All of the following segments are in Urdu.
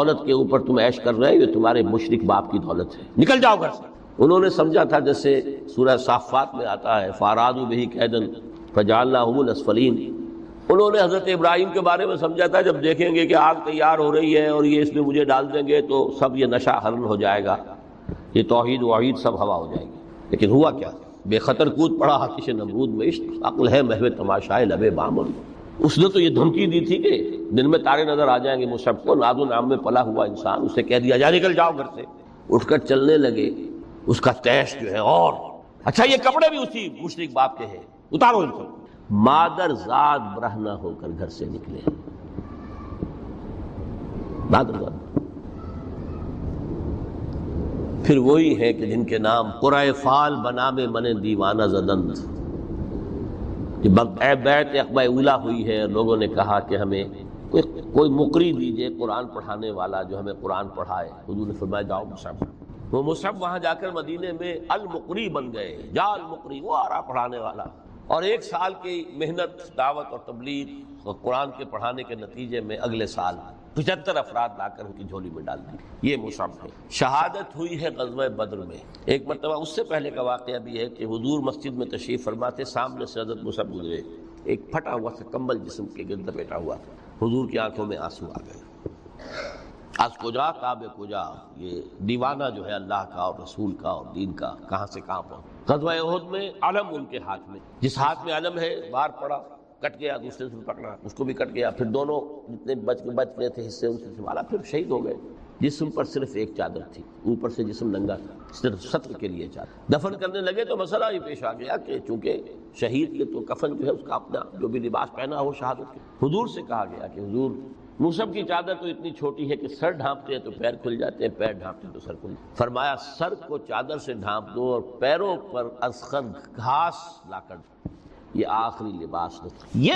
دولت کے اوپر تم عیش کر رہے ہو، یہ تمہارے مشرک باپ کی دولت ہے، نکل جاؤ گھر سے۔ انہوں نے سمجھا تھا جیسے سورہ صافات میں آتا ہے فارادوا بہ کیدا فجعلناہم الاسفلین، انہوں نے حضرت ابراہیم کے بارے میں سمجھا تھا جب دیکھیں گے کہ آگ تیار ہو رہی ہے اور یہ اس میں مجھے ڈال دیں گے تو سب یہ نشہ حرن ہو جائے گا، یہ توحید وحید سب ہوا ہو جائے گی۔ لیکن ہوا کیا؟ بے خطر کود پڑا آتش نمرود میں، عشق عقل ہے محو تماشائے لب بامل۔ اس نے تو یہ دھمکی دی تھی کہ دن میں تارے نظر آ جائیں گے مصحف کو، ناز و نام میں پلا ہوا انسان، اسے کہہ دیا جا نکل جاؤ گھر سے۔ اٹھ کر چلنے لگے، اس کا تیش جو ہے اور اچھا یہ کپڑے بھی اسی مشرک باپ کے ہیں، اتارو ان کو۔ مادر ذات برہنہ ہو کر گھر سے نکلے، مادر ذات۔ پھر وہی ہے کہ جن کے نام قرائے فال بنام من دیوانہ زدند، اے بیعت عقبہ اولیٰ ہوئی ہے، لوگوں نے کہا کہ ہمیں کوئی مقری دیجئے قرآن پڑھانے والا جو ہمیں قرآن پڑھائے۔ حضور نے فرمایا جاؤ مصحف۔ وہ مصحف وہاں جا کر مدینے میں المقری بن گئے، جا المقری، وہ آ رہا پڑھانے والا۔ اور 1 سال کی محنت دعوت اور تبلیغ اور قرآن کے پڑھانے کے نتیجے میں اگلے سال 75 افراد لا کر ان کی جھولی میں ڈال دی۔ یہ مصحف ہے۔ شہادت ہوئی ہے غزوہ بدر میں۔ ایک مرتبہ اس سے پہلے کا واقعہ بھی ہے کہ حضور مسجد میں تشریف فرماتے، سامنے سے حضرت مصعب گزرے، ایک پھٹا ہوا سا کمبل جسم کے گرد لپیٹا ہوا، حضور کی آنکھوں میں آنسو آ گئے۔ از کجا کعبے کجا، یہ دیوانہ جو ہے اللہ کا اور رسول کا اور دین کا کہاں سے کہاں پہنچ۔ غزوہ احد میں علم ان کے ہاتھ میں، جس ہاتھ میں علم ہے بار پڑا، کٹ گیا، دوسرے سے پکڑا، اس کو بھی کٹ گیا، پھر دونوں جتنے بچ گئے تھے حصے ان سے سنبھالا، پھر شہید ہو گئے۔ جسم پر صرف ایک چادر تھی، اوپر سے جسم ننگا تھا، صرف ستر کے لیے چادر۔ دفن کرنے لگے تو مسئلہ ہی پیش آ گیا کہ چونکہ شہید کے تو کفن جو ہے اس کا اپنا جو بھی لباس پہنا ہو شہادت کے، حضور سے کہا گیا کہ حضور مصعب کی چادر تو اتنی چھوٹی ہے کہ سر ڈھانپتے ہیں تو پیر کھل جاتے ہیں، پیر ڈھانپتے ہیں تو سر کھل جاتے ہیں۔ فرمایا سر کو چادر سے ڈھانپ دو اور پیروں پر اذخر گھاس لا کر دو، یہ آخری لباس نہیں۔ یہ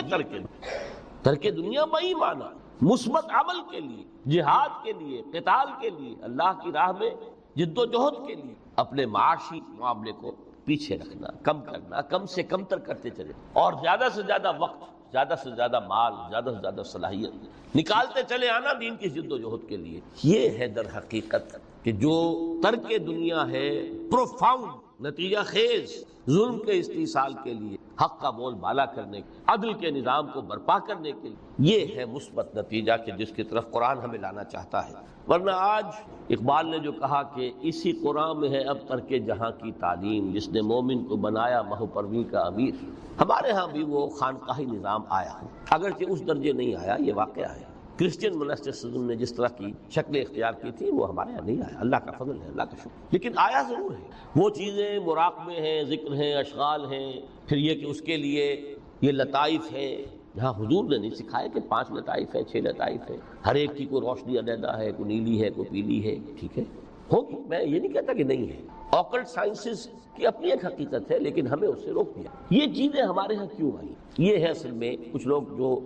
ترک دنیا میں ہی مانا مثبت عمل کے لیے، جہاد کے لیے، قتال کے لیے، اللہ کی راہ میں جد و جہد کے لیے اپنے معاشی معاملے کو پیچھے رکھنا، کم کرنا، کم سے کم تر کرتے چلے، اور زیادہ سے زیادہ وقت، زیادہ سے زیادہ مال، زیادہ سے زیادہ صلاحیت نکالتے چلے آنا دین کی جد و جہد کے لیے۔ یہ ہے در حقیقت کہ جو ترک دنیا ہے پروفاؤنڈ، نتیجہ خیز ظلم کے استحصال کے لیے، حق کا بول بالا کرنے، عدل کے نظام کو برپا کرنے کے لیے، یہ ہے مثبت نتیجہ کہ جس کی طرف قرآن ہمیں لانا چاہتا ہے۔ ورنہ آج اقبال نے جو کہا کہ اسی قرآن میں ہے اب ترک جہاں کی تعلیم، جس نے مومن کو بنایا مہو پرویں کا امیر۔ ہمارے ہاں بھی وہ خانقاہی نظام آیا، اگرچہ اس درجے نہیں آیا، یہ واقعہ ہے۔ کرسچین منسٹرزم نے جس طرح کی شکل اختیار کی تھی وہ ہمارے یہاں نہیں آیا، اللہ کا فضل ہے، اللہ کا شکر، لیکن آیا ضرور ہے۔ وہ چیزیں مراقبے ہیں، ذکر ہیں، اشغال ہیں، پھر یہ کہ اس کے لیے یہ لطائف ہے، جہاں حضور نے نہیں سکھایا کہ 5 لطائف ہیں، 6 لطائف ہیں، ہر ایک کی کوئی روشنی علیحدہ ہے، کوئی نیلی ہے، کوئی پیلی ہے، ٹھیک ہے، ہوگی، میں یہ نہیں کہتا کہ نہیں ہے۔ آکلٹ سائنسز کی اپنی ایک حقیقت ہے، لیکن ہمیں اس سے روک دیا۔ یہ چیزیں ہمارے ہاں کیوں آئی؟ یہ ہے اصل میں کچھ لوگ جو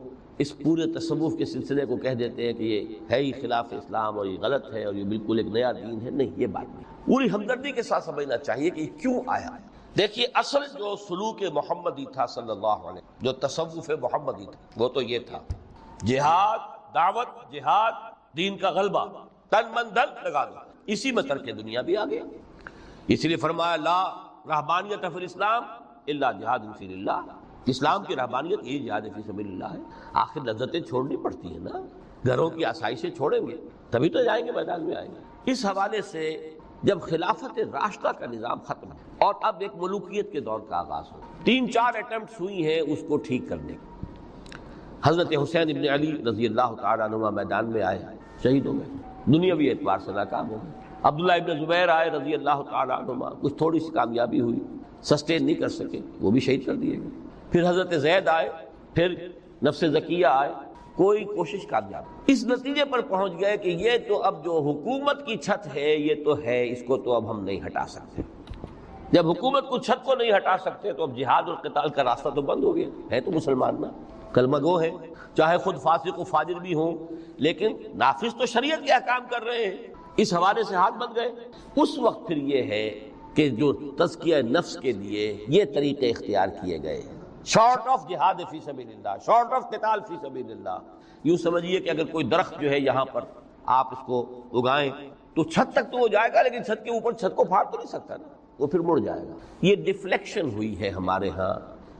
اس پورے تصوف کے سلسلے کو کہہ دیتے ہیں کہ یہ ہے ہی خلاف اسلام اور یہ غلط ہے اور یہ بالکل ایک نیا دین ہے۔ نہیں، یہ بات نہیں، پوری ہمدردی کے ساتھ سمجھنا چاہیے کہ یہ کیوں آیا۔ دیکھیے اصل جو سلوک محمدی تھا صلی اللہ علیہ وسلم، جو تصوف محمدی تھا، وہ تو یہ تھا جہاد، دعوت، جہاد، دین کا غلبہ، تن من دھن لگا دو، اسی میں ترک دنیا بھی آ گیا۔ اس لیے فرمایا لا رہبانیت فی الاسلام الا جہاد فی اللہ، اسلام کی رہبانیت یہ جہاد فی سبیل اللہ ہے۔ آخر لذتیں چھوڑنی پڑتی ہیں نا، گھروں کی آسائشیں چھوڑیں گے تبھی تو جائیں گے، میدان میں آئیں گے۔ اس حوالے سے جب خلافت راشدہ کا نظام ختم ہے اور اب ایک ملوکیت کے دور کا آغاز ہو، 3-4 اٹیمپٹس ہوئی ہیں اس کو ٹھیک کرنے کی۔ حضرت حسین ابن علی رضی اللہ تعالیٰ عنہ میدان میں آئے، شہید ہو گئے، دنیاوی اعتبار سے ناکام ہو گئے۔ عبداللہ ابن زبیر آئے رضی اللہ تعالیٰ عنہ، کچھ تھوڑی سی کامیابی ہوئی، سسٹین نہیں کر سکے، وہ بھی شہید کر دیے گئے۔ پھر حضرت زید آئے، پھر نفس زکیہ آئے، کوئی کوشش کامیاب۔ اس نتیجے پر پہنچ گئے کہ یہ تو اب جو حکومت کی چھت ہے یہ تو ہے، اس کو تو اب ہم نہیں ہٹا سکتے۔ جب حکومت کو چھت کو نہیں ہٹا سکتے تو اب جہاد اور قتال کا راستہ تو بند ہو گیا ہے۔ تو مسلمان نا کلمہ گو ہیں، چاہے خود فاسق و فاجر بھی ہوں، لیکن نافذ تو شریعت کے احکام کر رہے ہیں، اس حوالے سے ہاتھ بن گئے۔ اس وقت پھر یہ ہے کہ جو تزکیہ نفس کے لیے یہ طریقے اختیار کیے گئے، شارٹ آف جہاد فی سبیل اللہ، شارٹ آف قتال فی سبیل اللہ۔ یوں سمجھیے کہ اگر کوئی درخت جو ہے یہاں پر آپ اس کو اگائیں تو چھت تک تو وہ جائے گا، لیکن چھت کے اوپر چھت کو پھاڑ تو نہیں سکتا نا، وہ پھر مڑ جائے گا۔ یہ ڈیفلیکشن ہوئی ہے ہمارے ہاں،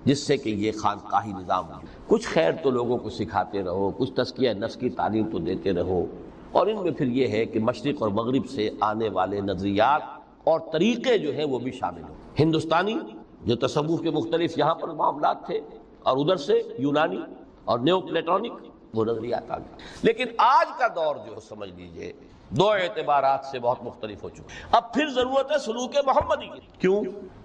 جس سے کہ یہ خانقاہی نظام ہے۔ کچھ خیر تو لوگوں کو سکھاتے رہو، کچھ تزکیہ نفس کی تعلیم تو دیتے رہو، اور ان میں پھر یہ ہے کہ مشرق اور مغرب سے آنے والے نظریات اور طریقے جو ہیں وہ بھی شامل ہوں۔ ہندوستانی جو تصوف کے مختلف یہاں پر معاملات تھے، اور ادھر سے یونانی اور نیو پلیٹونک وہ نظریات آ گئے۔ لیکن آج کا دور جو سمجھ لیجئے دو اعتبارات سے بہت مختلف ہو چکا ہے۔ اب پھر ضرورت ہے سلوک محمدی کی۔ کیوں؟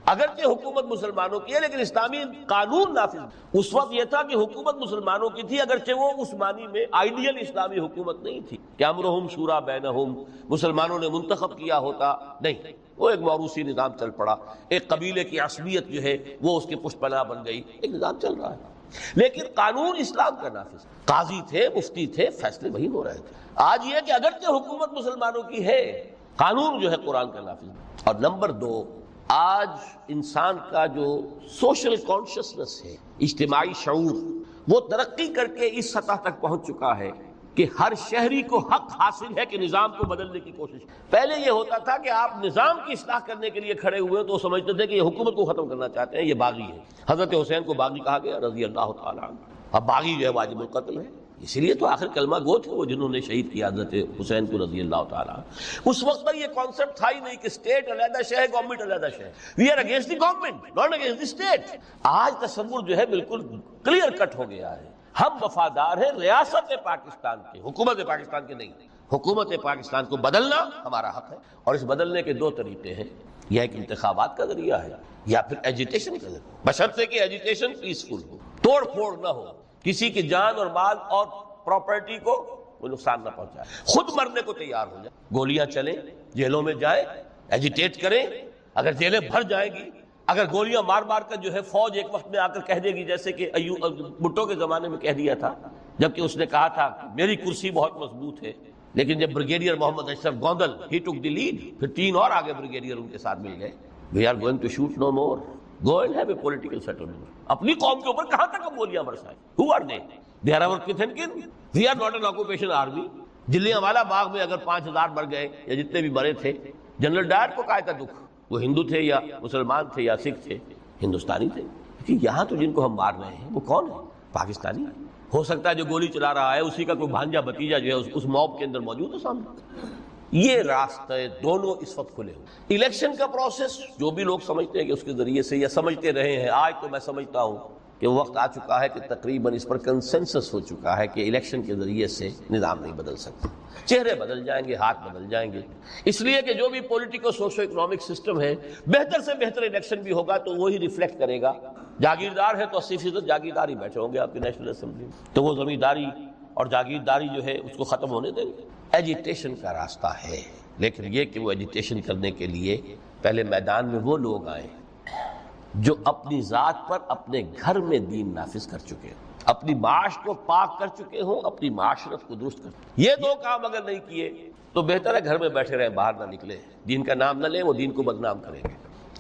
اگرچہ حکومت مسلمانوں کی ہے، لیکن اسلامی قانون نافذ۔ اس وقت یہ تھا کہ حکومت مسلمانوں کی تھی، اگرچہ وہ اس معنی میں آئیڈیل اسلامی حکومت نہیں تھی کہ امرہم شورا بینہم، مسلمانوں نے منتخب کیا ہوتا، نہیں، وہ ایک موروثی نظام چل پڑا، ایک قبیلے کی عصبیت جو ہے وہ اس کی پشت پناہ بن گئی، ایک نظام چل رہا ہے، لیکن قانون اسلام کا نافذ۔ قاضی تھے، مفتی تھے، فیصلے وہی ہو رہے تھے۔ آج یہ کہ اگرچہ حکومت مسلمانوں کی ہے، قانون جو ہے قرآن کا نافذ۔ اور نمبر دو، آج انسان کا جو سوشل کانشسنس ہے، اجتماعی شعور، وہ ترقی کر کے اس سطح تک پہنچ چکا ہے کہ ہر شہری کو حق حاصل ہے کہ نظام کو بدلنے کی کوشش۔ پہلے یہ ہوتا تھا کہ آپ نظام کی اصلاح کرنے کے لیے کھڑے ہوئے تو وہ سمجھتے تھے کہ یہ حکومت کو ختم کرنا چاہتے ہیں، یہ باغی ہے۔ حضرت حسین کو باغی کہا گیا رضی اللہ تعالیٰ عنہ۔ اب باغی جو ہے واجب القتل ہے، اسی لیے تو آخر کلمہ گو تھے وہ جنہوں نے شہید کیا حضرت حسین کو رضی اللہ تعالیٰ عنہ۔ اس وقت پر یہ کانسیپٹ تھا ہی نہیں کہ اسٹیٹ علیحدہ شے ہے، گورنمنٹ علیحدہ شے ہے۔ We are against the government, not against the state. آج تصور جو ہے بالکل کلیئر کٹ ہو گیا ہے۔ ہم وفادار ہیں ریاست پاکستان کے، حکومت پاکستان کے نہیں۔ حکومت پاکستان کو بدلنا ہمارا حق ہے، اور اس بدلنے کے دو طریقے ہیں، یا ایک انتخابات کا ذریعہ ہے یا پھر ایجیٹیشن کا ذریعہ، بشرطے کہ ایجیٹیشن پیسفل ہو، توڑ پھوڑ نہ ہو، کسی کی جان اور مال اور پراپرٹی کو کوئی نقصان نہ پہنچائے، خود مرنے کو تیار ہو جائے، گولیاں چلیں، جیلوں میں جائیں، ایجیٹیٹ کریں، اگر جیلیں بھر جائیں گی، اگر گولیاں مار مار کر جو ہے فوج ایک وقت میں آ کر کہہ دے گی، جیسے کہ بھٹو کے زمانے میں کہہ دیا تھا، جبکہ اس نے کہا تھا کہ میری کرسی بہت مضبوط ہے، لیکن جب بریگیڈیئر محمد اشرف گوندل ہی ٹک دی لیڈ، پھر 3 اور آگے بریگیڈیئر ان کے ساتھ مل گئے، we are going to shoot no more, go and have a political settlement. اپنی قوم کے اوپر کہاں تک ہم گولیاں برسائیں؟ Who are they? They are our kith and kin, we are not an occupation army. Jallianwala Bagh میں اگر 5000 مر گئے یا جتنے بھی مرے تھے، جنرل ڈائر کو کائے کا دکھ، وہ ہندو تھے یا مسلمان تھے یا سکھ تھے، ہندوستانی تھے۔ لیکن یہاں تو جن کو ہم مار رہے ہیں وہ کون ہے؟ پاکستانی۔ ہو سکتا ہے جو گولی چلا رہا ہے اسی کا کوئی بھانجا بتیجا جو ہے اس موب کے اندر موجود ہے سامنے۔ یہ راستے دونوں اس وقت کھلے ہوئے۔ الیکشن کا پروسیس جو بھی لوگ سمجھتے ہیں کہ اس کے ذریعے سے یا سمجھتے رہے ہیں، آج تو میں سمجھتا ہوں کہ وہ وقت آ چکا ہے کہ تقریباً اس پر کنسنسس ہو چکا ہے کہ الیکشن کے ذریعے سے نظام نہیں بدل سکتا۔ چہرے بدل جائیں گے، ہاتھ بدل جائیں گے، اس لیے کہ جو بھی پولیٹیکل سوشو اکنامک سسٹم ہے، بہتر سے بہتر الیکشن بھی ہوگا تو وہی ریفلیکٹ کرے گا۔ جاگیردار ہے تو 80% جاگیردار ہی بیٹھے ہوں گے آپ کی نیشنل اسمبلی میں، تو وہ زمینداری اور جاگیرداری جو ہے اس کو ختم ہونے دیں گے۔ ایجیٹیشن کا راستہ ہے، لیکن یہ کہ وہ ایجیٹیشن کرنے کے لیے پہلے میدان میں وہ لوگ آئیں جو اپنی ذات پر اپنے گھر میں دین نافذ کر چکے ہیں، اپنی معاش کو پاک کر چکے ہوں، اپنی معاشرت کو درست کر چکے ہیں۔ یہ دو کام اگر نہیں کیے تو بہتر ہے گھر میں بیٹھے رہیں، باہر نہ نکلیں، دین کا نام نہ لیں، وہ دین کو بدنام کریں گے۔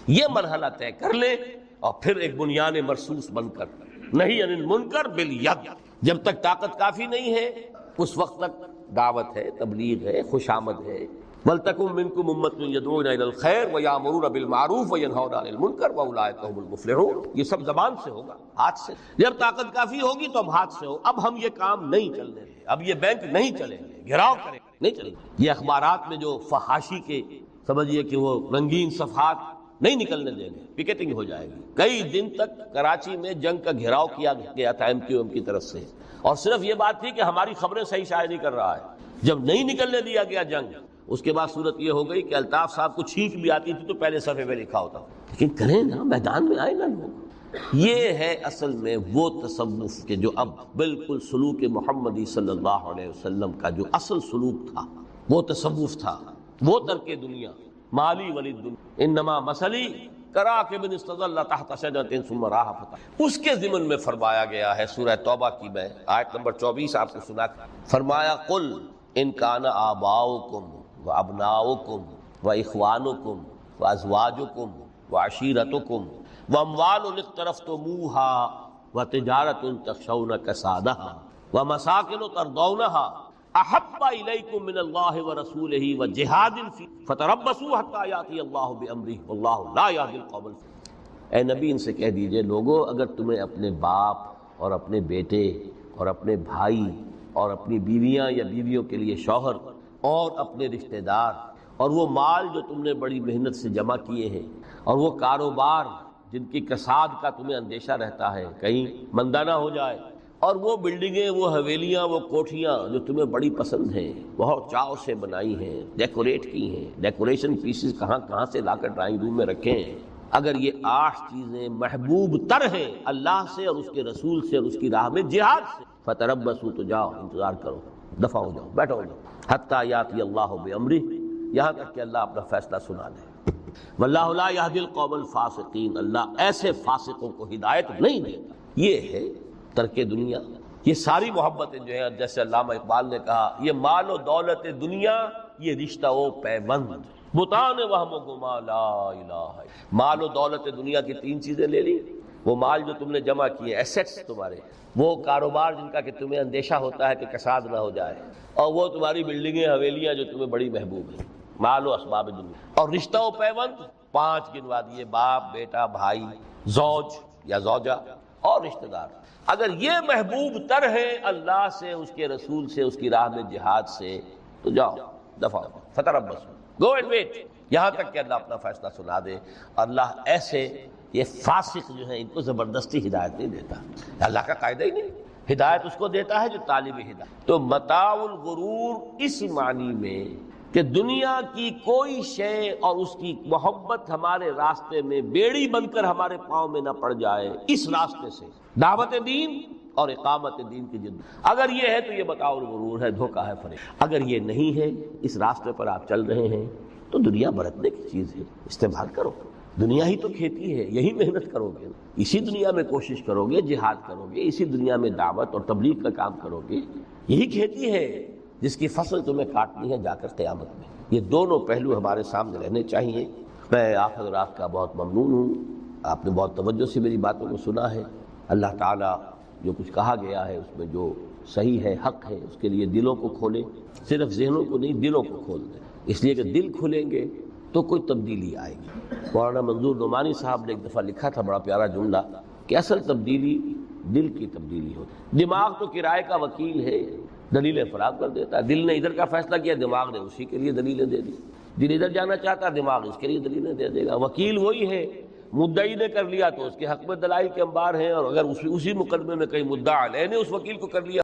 یہ مرحلہ طے کر لیں اور پھر ایک بنیان مرصوص بن کر نہیں عن المنکر بالید، جب تک طاقت کافی نہیں ہے اس وقت تک دعوت ہے، تبلیغ ہے، خوشامد ہے۔ وَلْتَكُن مِّنكُمْ أُمَّةٌ يَدْعُونَ إِلَى الْخَيْرِ وَيَأْمُرُونَ بِالْمَعْرُوفِ وَيَنْهَوْنَ عَنِ الْمُنكَرِ وَأُولَٰئِكَ هُمُ الْمُفْلِحُونَ۔ یہ سب زبان سے ہوگا، ہاتھ سے۔ جب طاقت کافی ہوگی تو اب ہاتھ سے ہو۔ اب ہم یہ کام نہیں چلنے دیں، اب یہ بینک نہیں چلیں گے، گھراؤ کریں گے، نہیں چلیں گے۔ یہ اخبارات میں جو فحاشی کے سمجھیے کہ وہ رنگین صفحات نہیں نکلنے دیں گے، پکیٹنگ ہو جائے گی۔ کئی دن تک کراچی میں جنگ کا گھیراؤ کیا گیا تھا MQM کی طرف سے، اور صرف یہ بات تھی کہ ہماری خبریں صحیح شائع نہیں کر رہا ہے۔ جب نہیں نکلنے دیا گیا جنگ، اس کے بعد صورت یہ ہو گئی کہ الطاف صاحب کو چھینک بھی آتی تھی تو پہلے صفحے پہ لکھا ہوتا، لیکن کریں نا، میدان میں آئے نا لوگ۔ یہ ہے اصل میں وہ تصوف کے جو اب بالکل سلوک محمدی صلی اللہ علیہ وسلم کا جو اصل سلوک تھا، وہ تصوف تھا، وہ ترک دنیا، مالی ولی دنیا انما مثلی کراکب استظل تحت شجرۃ ثم راح فتح۔ اس کے ضمن میں فرمایا گیا ہے سورہ توبہ کی میں آیت نمبر 24 آپ کو سنا، فرمایا قل ان کان آباؤکم وابناؤکم واخوانکم وازواجکم وعشیرتکم واموال اقترفتموها وتجارۃ تخشون کسادها ومساکن ترضونها احب الیکم من اللہ ورسولہ وجہاد فی فتربصوا حتی یاتی اللہ بامرہ واللہ لا یہدی القوم الفاسقین۔ اے نبی ان سے کہہ دیجئے لوگو اگر تمہیں اپنے باپ اور اپنے بیٹے اور اپنے بھائی اور اپنی بیویاں یا بیویوں کے لیے شوہر اور اپنے رشتہ دار اور وہ مال جو تم نے بڑی محنت سے جمع کیے ہیں اور وہ کاروبار جن کی کساد کا تمہیں اندیشہ رہتا ہے کہیں مندہ نہ ہو جائے، اور وہ بلڈنگیں، وہ حویلیاں، وہ کوٹھیاں جو تمہیں بڑی پسند ہیں، بہت چاؤ سے بنائی ہیں، ڈیکوریٹ کی ہیں، ڈیکوریشن پیسز کہاں کہاں سے لا کر ڈرائنگ روم میں رکھے ہیں، اگر یہ 8 چیزیں محبوب تر ہیں اللہ سے اور اس کے رسول سے اور اس کی راہ میں جہاد سے، فتربصوا تو جاؤ انتظار کرو، دفع ہو جاؤ، بیٹھو ہو جاؤ، حتی یاتی اللہ بامرہ، یہاں تک کہ اللہ اپنا فیصلہ سنا دے۔ واللہ لا یہدی القوم الفاسقین، اللہ ایسے فاسقوں کو ہدایت نہیں دیتا۔ یہ ہے ترک دنیا۔ یہ ساری محبتیں جو ہیں جیسے علامہ اقبال نے کہا، یہ مال و دولت دنیا، یہ رشتہ و پیوند، بتان وہم و گما لا الہ۔ مال و دولت دنیا کی 3 چیزیں لے لی، وہ مال جو تم نے جمع کیے، ایسیٹس تمہارے، وہ کاروبار جن کا کہ تمہیں اندیشہ ہوتا ہے کہ کساد نہ ہو جائے، اور وہ تمہاری بلڈنگیں حویلیاں جو تمہیں بڑی محبوب ہیں، مال و اسباب دنیا، اور رشتہ و پیوند 5 گنوا دیے، باپ، بیٹا، بھائی، زوج یا زوجہ اور رشتہ دار۔ اگر یہ محبوب تر ہے اللہ سے، اس کے رسول سے، اس کی راہ میں جہاد سے، تو جاؤ دفع ہو، فتربصوا، گو اینڈ ویٹ، یہاں تک کہ اللہ اپنا فیصلہ سنا دے۔ اللہ ایسے یہ فاسق جو ہیں ان کو زبردستی ہدایت نہیں دیتا، اللہ کا قاعدہ ہی نہیں، ہدایت اس کو دیتا ہے جو طالب ہدایت۔ تو متاع الغرور اس معنی میں کہ دنیا کی کوئی شے اور اس کی محبت ہمارے راستے میں بیڑی بن کر ہمارے پاؤں میں نہ پڑ جائے، اس راستے سے دعوت دین اور اقامت دین کی جد، اگر یہ ہے تو یہ متاع الغرور ہے، دھوکہ ہے، فریب۔ اگر یہ نہیں ہے، اس راستے پر آپ چل رہے ہیں، تو دنیا برتنے کی چیز ہے، استعمال کرو، دنیا ہی تو کھیتی ہے، یہی محنت کرو گے، اسی دنیا میں کوشش کرو گے، جہاد کرو گے، اسی دنیا میں دعوت اور تبلیغ کا کام کرو گے، یہی کھیتی ہے جس کی فصل تمہیں کاٹنی ہے جا کر قیامت میں۔ یہ دونوں پہلو ہمارے سامنے رہنے چاہیے۔ میں آپ حضرات کا بہت ممنون ہوں، آپ نے بہت توجہ سے میری باتوں کو سنا ہے۔ اللہ تعالیٰ جو کچھ کہا گیا ہے اس میں جو صحیح ہے، حق ہے، اس کے لیے دلوں کو کھولے، صرف ذہنوں کو نہیں، دلوں کو کھول دیں، اس لیے کہ دل کھلیں گے تو کوئی تبدیلی آئے گی۔ مولانا منظور نعمانی صاحب نے ایک دفعہ لکھا تھا بڑا پیارا جملہ کہ اصل تبدیلی دل کی تبدیلی ہوتی، دماغ تو کرائے کا وکیل ہے، دلیلیں فراہم کر دیتا ہے، دل نے ادھر کا فیصلہ کیا، دماغ نے اسی کے لیے دلیلیں دے دی، دل ادھر جانا چاہتا ہے، دماغ اس کے لیے دلیلیں دے دے گا، وکیل وہی ہے، مدعی نے کر لیا تو اس کے حق میں دلائل کے انبار ہیں، اور اگر اسی مقدمے میں کہیں مدعا علیہ نے اس وکیل کو کر لیا